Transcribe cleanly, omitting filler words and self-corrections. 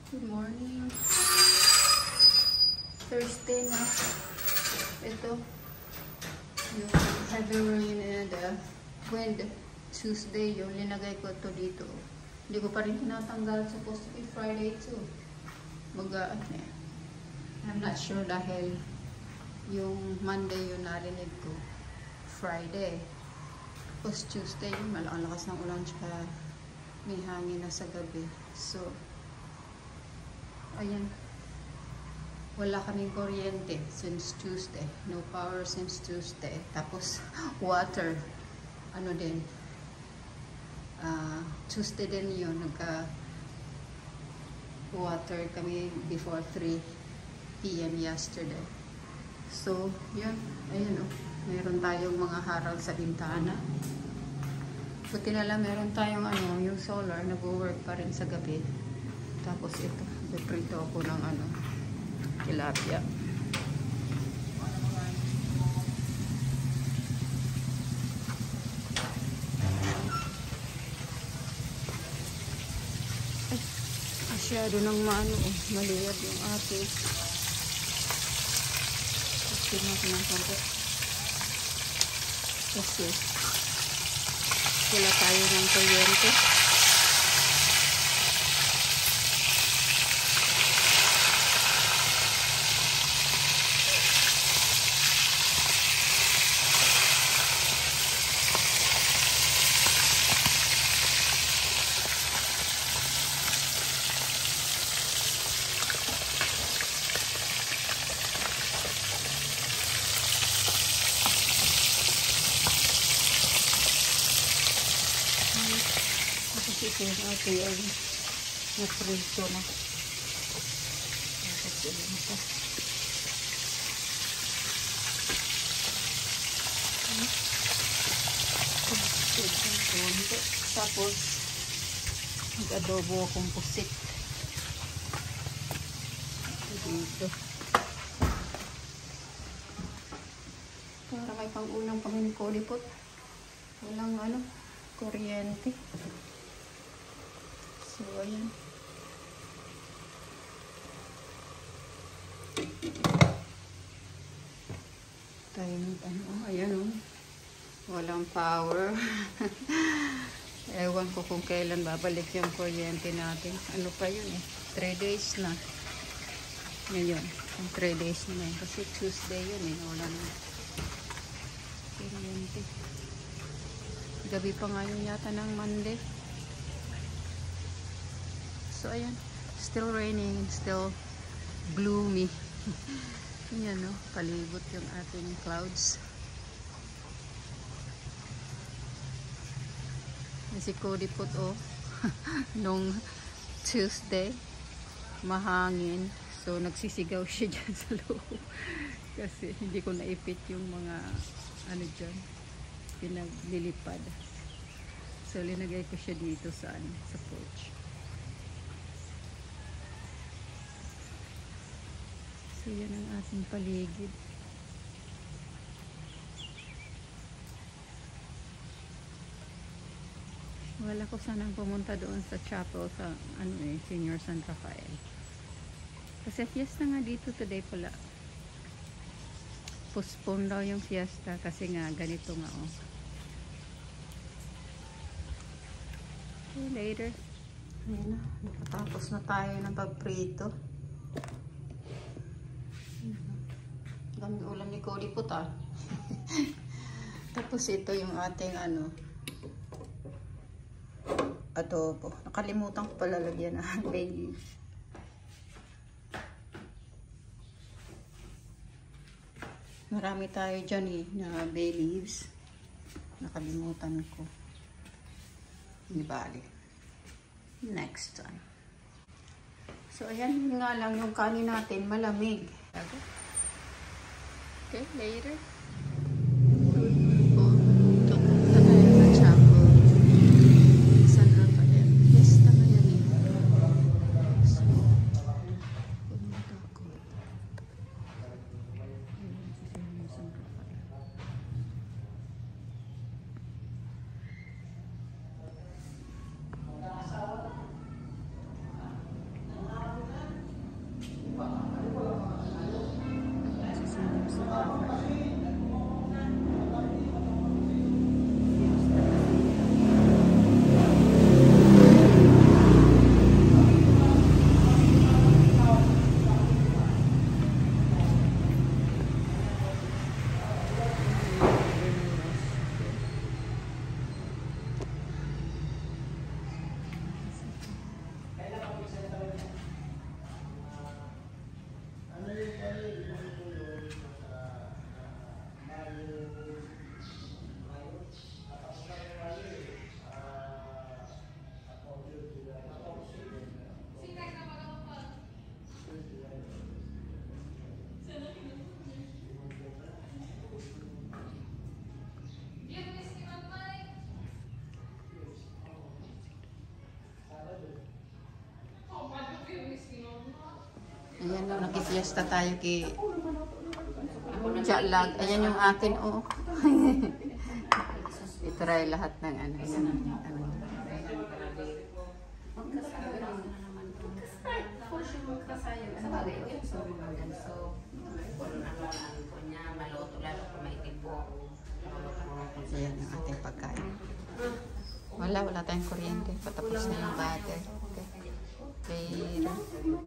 Good morning. Thursday na. Ito. Yung heavy rain and wind. Tuesday yung linagay ko to dito. Hindi ko pa rin tinatanggal. Supposed to be Friday too. I'm not sure dahil yung Monday yung narinig ko. Friday. Tapos Tuesday yung malakas ng ulan tsaka may hangin na sa gabi. So, ayan. Wala kaming kuryente since Tuesday. No power since Tuesday. Tapos, water. Ano din. Tuesday din yun. Nagka-water kami before 3 p.m. yesterday. So, yun. Ayan o. Meron tayong mga harang sa bintana. Buti na lang meron tayong yung solar. Nag-work pa rin sa gabi. Tapos ito. Piprito ako ng tilapia. Ay, masyado ng maliyad yung ating. Kasi natin ang konti. Kasi wala tayo ng kuryente. Ito yung ating na-prito na. Tapos yun ito. Tapos mag-adobo akong pusit. Dito. Para may pang-ulang kami ni Kolipot. Walang kuryente. So, ayan. Tayo ng ayan o. Walang power. Ewan ko kung kailan babalik yung kuryente natin. Ano pa yun 3 days na. Ngayon. 3 days na yun. Kasi Tuesday yun wala na kuryente. Gabi pa nga yun yata ng Monday. So, ayan. Still raining. Still gloomy. Ayan, no? Palibot yung ating clouds. Si Kolipot, nung Tuesday, mahangin. So, nagsisigaw siya dyan sa loob. Kasi, hindi ko naipit yung mga, dyan, pinaglilipad. So, linagay ko siya dito sa porch. So, yan ang ating paligid. Wala ko sanang pumunta doon sa chapel sa Senior San Rafael. Kasi fiesta nga dito today pala. Postpone daw yung fiesta kasi nga ganito nga Okay, later. Ayan na. Nakatapos na tayo ng pagprito. Daming ulam ni Kolipot Tapos ito yung ating adobo. Nakalimutan ko pala lagyan ng bay leaves. Marami tayo dyan na bay leaves. Nakalimutan ko. Hindi bali. Next time. So ayan nga lang yung kanin natin malamig. Okay, later. Punta tayo sa chapel. San Rafael. Fiesta na yan So, pumunta ako. Ayan, San Rafael. Ayan, no, nakifiesta tayo kay Jalag. Ayan yung akin, oh. I-try lahat ng ano. Yan, ano. Ayan yung ating pagkain. Wala tayong kuryente. Patapos na yung butter. Okay. Later.